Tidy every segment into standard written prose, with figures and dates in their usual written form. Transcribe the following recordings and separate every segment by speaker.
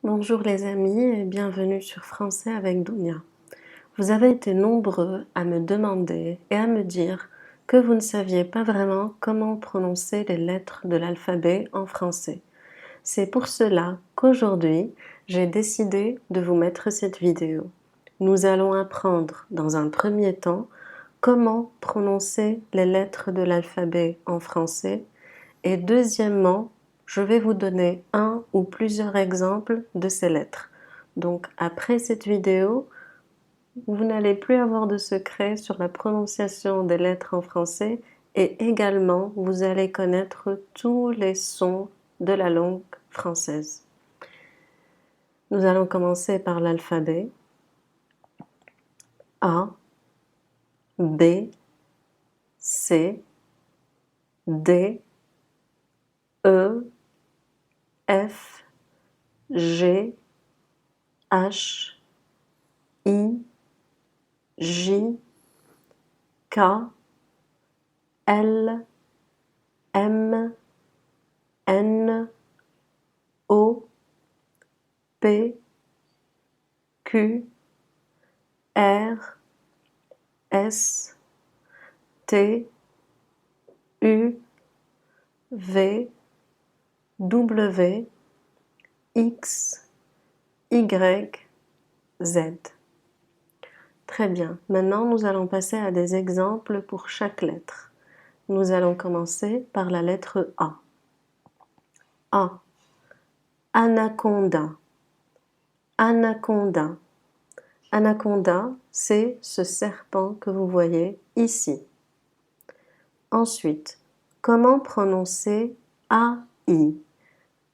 Speaker 1: Bonjour les amis et bienvenue sur Français avec Dounia. Vous avez été nombreux à me demander et à me dire que vous ne saviez pas vraiment comment prononcer les lettres de l'alphabet en français. C'est pour cela qu'aujourd'hui, j'ai décidé de vous mettre cette vidéo. Nous allons apprendre dans un premier temps comment prononcer les lettres de l'alphabet en français et deuxièmement, je vais vous donner un ou plusieurs exemples de ces lettres. Donc après cette vidéo, vous n'allez plus avoir de secret sur la prononciation des lettres en français et également vous allez connaître tous les sons de la langue française. Nous allons commencer par l'alphabet. A, B, C, D, E, F, G, H, I, J, K, L, M, N, O, P, Q, R, S, T, U, V, W, X, Y, Z. Très bien. Maintenant, nous allons passer à des exemples pour chaque lettre. Nous allons commencer par la lettre A. A. Anaconda. Anaconda. Anaconda, c'est ce serpent que vous voyez ici. Ensuite, comment prononcer AI?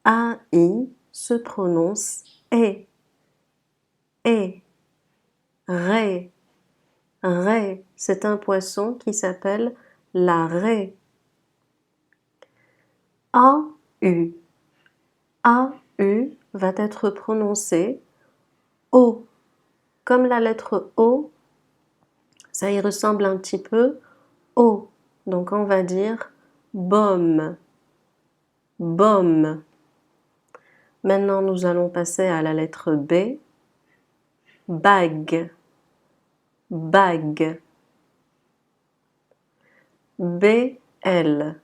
Speaker 1: AI se prononce E. E. Ré. Ré, c'est un poisson qui s'appelle la raie. AU. AU va être prononcé O. Comme la lettre O, ça y ressemble un petit peu. O. Donc on va dire baume. Baume. Maintenant nous allons passer à la lettre B. Bague. Bague. BL.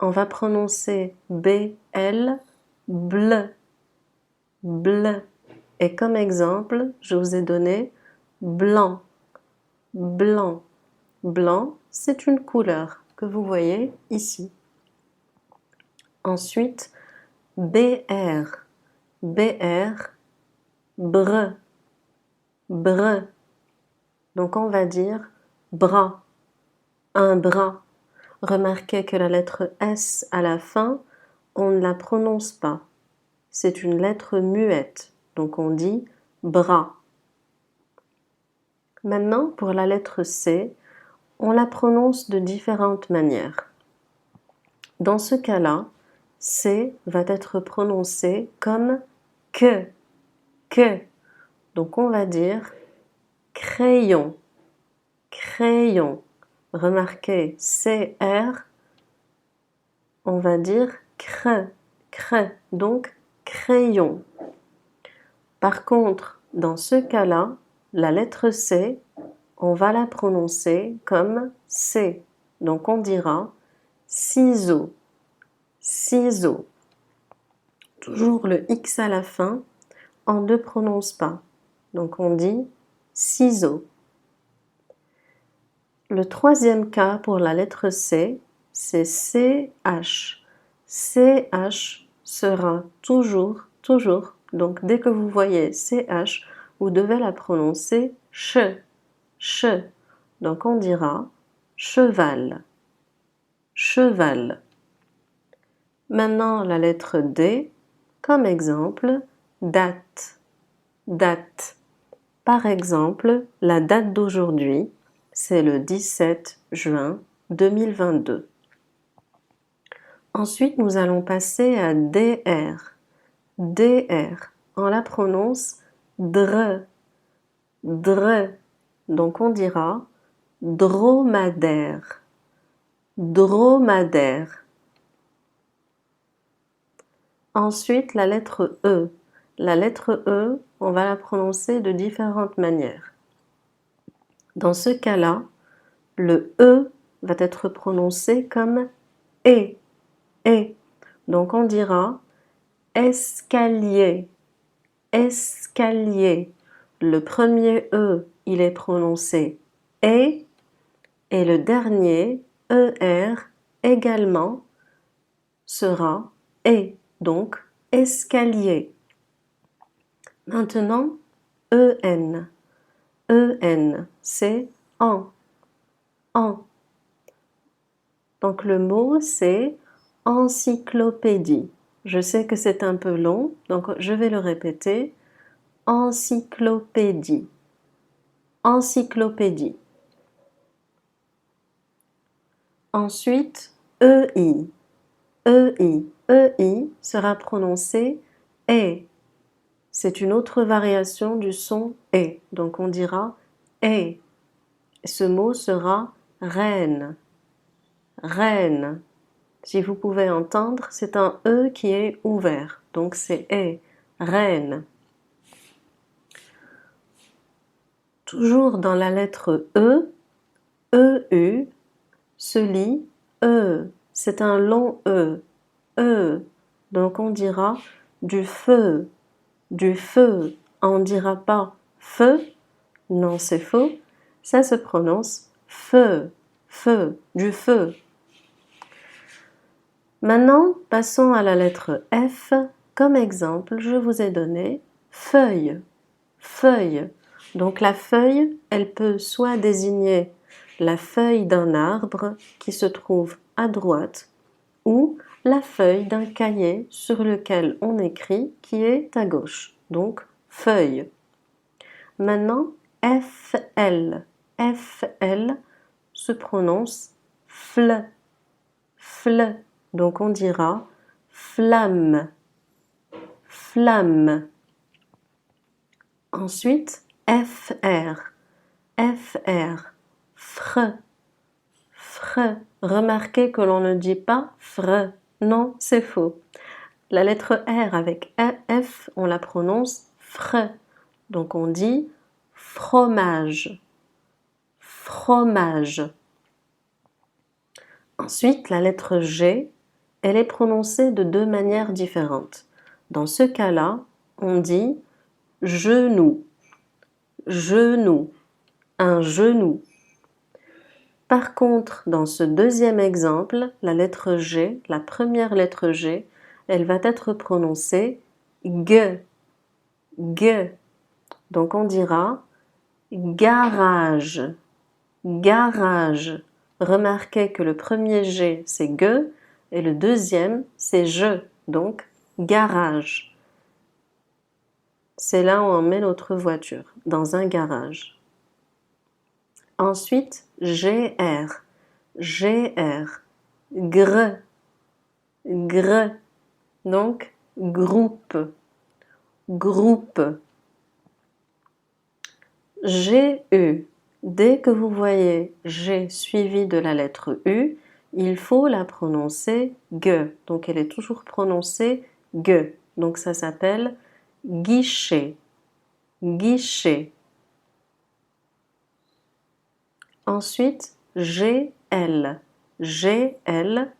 Speaker 1: On va prononcer BL, bleu. Bleu. Et comme exemple, je vous ai donné blanc. Blanc. Blanc, c'est une couleur que vous voyez ici. Ensuite, BR. BR, breu. Breu. Donc on va dire bras. Un bras. Remarquez que la lettre S à la fin, on ne la prononce pas. C'est une lettre muette. Donc on dit bras. Maintenant, pour la lettre C, on la prononce de différentes manières. Dans ce cas-là, C va être prononcé comme que. Que. Donc on va dire crayon. Crayon. Remarquez, CR, on va dire cre. Cre. Donc crayon. Par contre, dans ce cas-là, la lettre C, on va la prononcer comme C. Donc on dira ciseaux. Ciseaux. Toujours le X à la fin, on ne prononce pas. Donc on dit ciseaux. Le troisième cas pour la lettre C, c'est CH. CH sera toujours, donc dès que vous voyez CH, vous devez la prononcer che. Che. Donc on dira cheval. Cheval. Maintenant la lettre D, comme exemple, date. Date. Par exemple, la date d'aujourd'hui, c'est le 17 juin 2022. Ensuite, nous allons passer à DR. DR, on la prononce dre. Dre. Donc on dira dromadaire. Dromadaire. Ensuite, la lettre E. la lettre E, on va la prononcer de différentes manières. Dans ce cas-là, le E va être prononcé comme E, E. Donc on dira escalier, escalier. Le premier E, il est prononcé E, et le dernier, ER, également, sera E, donc escalier. Maintenant, EN. EN, c'est en. En. Donc le mot, c'est encyclopédie. Je sais que c'est un peu long, donc je vais le répéter. Encyclopédie. Encyclopédie. Ensuite, EI. EI. EI sera prononcé E. C'est une autre variation du son E. Donc on dira E. Ce mot sera reine. Reine. Si vous pouvez entendre, c'est un E qui est ouvert. Donc c'est E. Reine. Toujours dans la lettre E, EU se lit E. C'est un long E. E. Donc on dira du feu. Du feu. On ne dira pas feu. Non, c'est faux. Ça se prononce feu. Feu. Du feu. Maintenant, passons à la lettre F. Comme exemple, je vous ai donné feuille. Feuille. Donc la feuille, elle peut soit désigner la feuille d'un arbre qui se trouve à droite ou la feuille d'un cahier sur lequel on écrit qui est à gauche. Donc feuille. Maintenant, FL. FL se prononce fl. Fl. Donc on dira flamme. Flamme. Ensuite, FR. FR. Fre. Fre. Remarquez que l'on ne dit pas fre. Non, c'est faux. La lettre R avec F, on la prononce fre. Donc on dit fromage. Fromage. Ensuite, la lettre G, elle est prononcée de deux manières différentes. Dans ce cas-là, on dit genou. Genou. Un genou. Par contre, dans ce deuxième exemple, la lettre G, la première lettre G, elle va être prononcée G. G. Donc on dira garage. Garage. Remarquez que le premier G, c'est G, et le deuxième, c'est je. Donc garage. C'est là où on met notre voiture, dans un garage. Ensuite, GR. GR. Gr. Gr. Donc, groupe. Groupe. GU. Dès que vous voyez G suivi de la lettre U, il faut la prononcer G. Donc, elle est toujours prononcée G. Donc, ça s'appelle guichet. Guichet. Ensuite, GL. GL,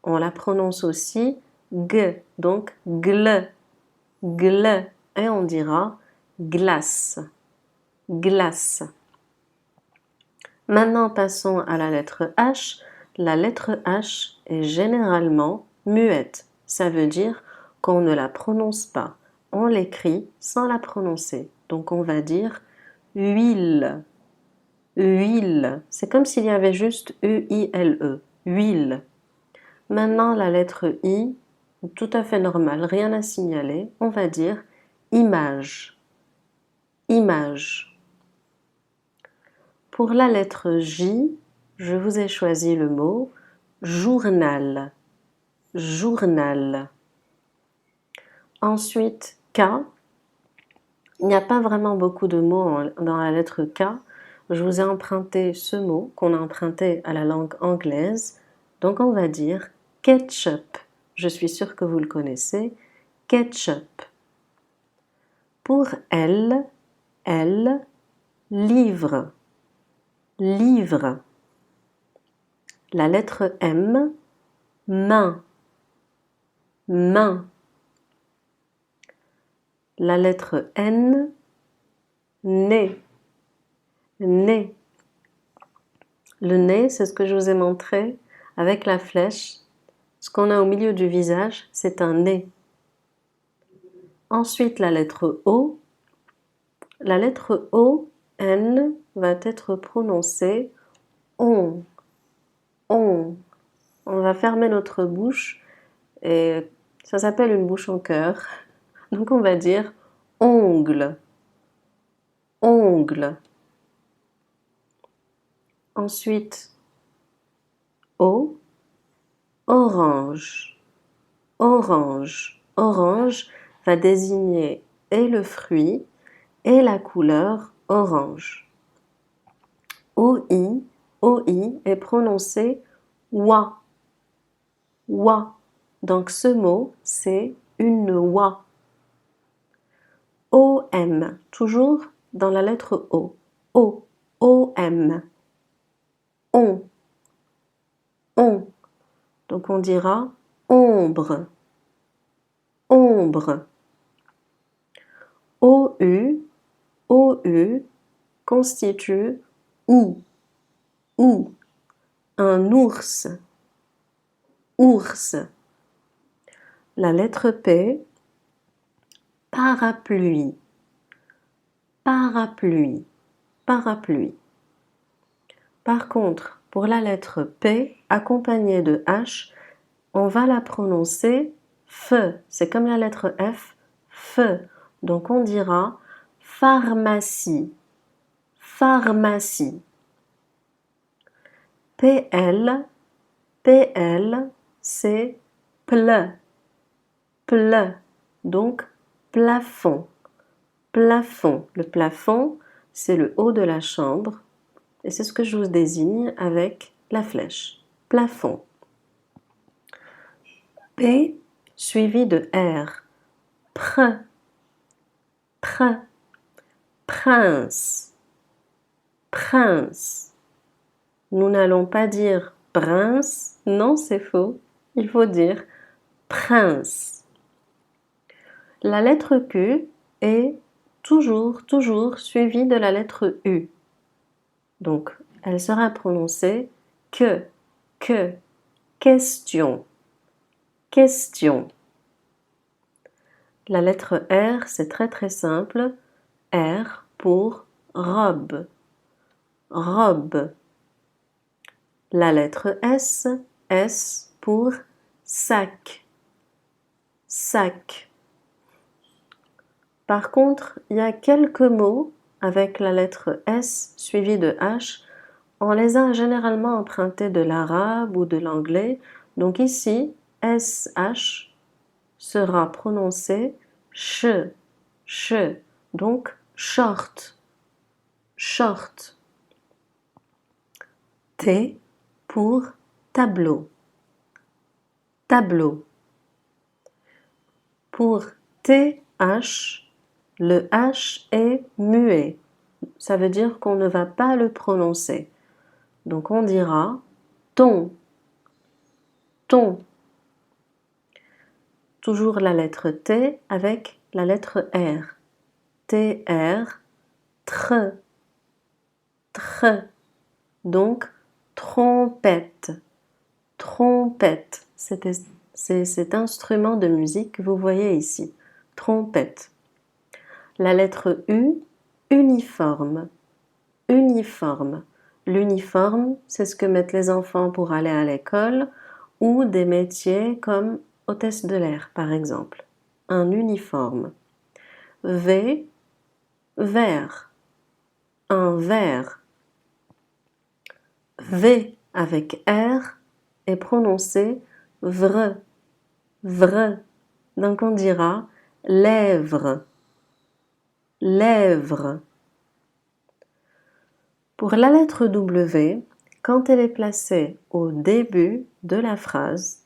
Speaker 1: on la prononce aussi G, donc gl. Gl. Et on dira glace. Glace. Maintenant, passons à la lettre H. La lettre H est généralement muette. Ça veut dire qu'on ne la prononce pas. On l'écrit sans la prononcer. Donc, on va dire huile. Huile. C'est comme s'il y avait juste E-I-L-E. Huile. Maintenant, la lettre I, tout à fait normal, rien à signaler. On va dire image. Image. Pour la lettre J, je vous ai choisi le mot journal. Journal. Ensuite, K. Il n'y a pas vraiment beaucoup de mots dans la lettre K. Je vous ai emprunté ce mot qu'on a emprunté à la langue anglaise. Donc on va dire ketchup. Je suis sûre que vous le connaissez. Ketchup. Pour elle, livre, livre. La lettre M, main, main. La lettre N, nez, nez. Le nez, c'est ce que je vous ai montré avec la flèche. Ce qu'on a au milieu du visage, c'est un nez. Ensuite, la lettre O. La lettre O, N, va être prononcée on, on. On va fermer notre bouche et ça s'appelle une bouche en cœur. Donc on va dire ongle, ongle. Ensuite, O, orange, orange. Orange va désigner et le fruit et la couleur orange. OI, OI est prononcé wa, wa. Donc ce mot, c'est une oie. OM, toujours dans la lettre O. O, OM. On, on. Donc on dira ombre, ombre. OU, OU constitue ou, un ours, ours. La lettre P, parapluie, parapluie, parapluie. Par contre, pour la lettre P, accompagnée de H, on va la prononcer feu. C'est comme la lettre F, feu. Donc on dira pharmacie, pharmacie. PL, PL, c'est ple, ple. Donc plafond, plafond. Le plafond, c'est le haut de la chambre. Et c'est ce que je vous désigne avec la flèche. Plafond. P suivi de R. Pr, pr, prince, prince. Nous n'allons pas dire prince, non c'est faux. Il faut dire prince. La lettre Q est toujours suivie de la lettre U. Donc, elle sera prononcée que, question, question. La lettre R, c'est très simple. R pour robe, robe. La lettre S, S pour sac, sac. Par contre, il y a quelques mots avec la lettre S suivie de H. On les a généralement empruntés de l'arabe ou de l'anglais. Donc ici, SH sera prononcé ch, ch. Donc short, short. T pour tableau, tableau. Pour TH, le H est muet. Ça veut dire qu'on ne va pas le prononcer. Donc on dira ton, ton. Toujours la lettre T avec la lettre R. TR, tr, tr. Donc trompette, trompette. C'est cet instrument de musique que vous voyez ici. Trompette. La lettre U, uniforme, uniforme. L'uniforme, c'est ce que mettent les enfants pour aller à l'école ou des métiers comme hôtesse de l'air, par exemple. Un uniforme. V, vert. Un verre. V avec R est prononcé vre, vre. Donc on dira lèvres, lèvres. Pour la lettre W, quand elle est placée au début de la phrase,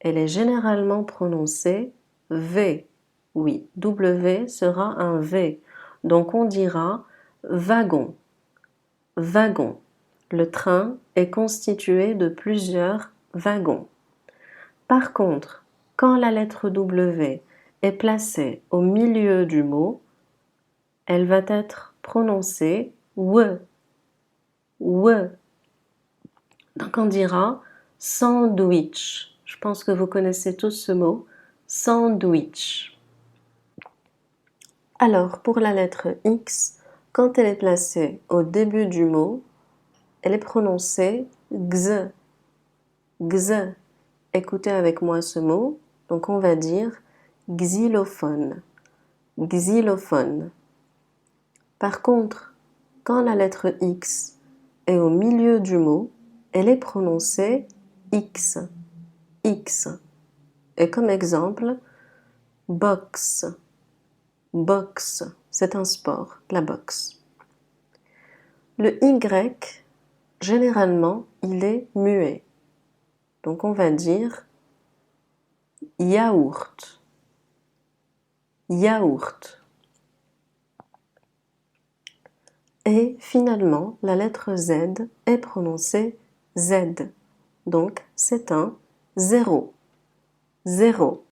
Speaker 1: elle est généralement prononcée V, Oui, W sera un V. Donc on dira wagon. Wagon. Le train est constitué de plusieurs wagons. Par contre, quand la lettre W est placée au milieu du mot, elle va être prononcée W. W. Donc on dira sandwich. Je pense que vous connaissez tous ce mot. Sandwich. Alors, pour la lettre X, quand elle est placée au début du mot, elle est prononcée x. X. Écoutez avec moi ce mot. Donc on va dire xylophone. Xylophone. Par contre, quand la lettre X est au milieu du mot, elle est prononcée X. X. Et comme exemple, boxe. Boxe. C'est un sport, la boxe. Le Y, généralement, il est muet. Donc on va dire yaourt. Yaourt. Et finalement, la lettre Z est prononcée Z. Donc c'est un zéro. Zéro.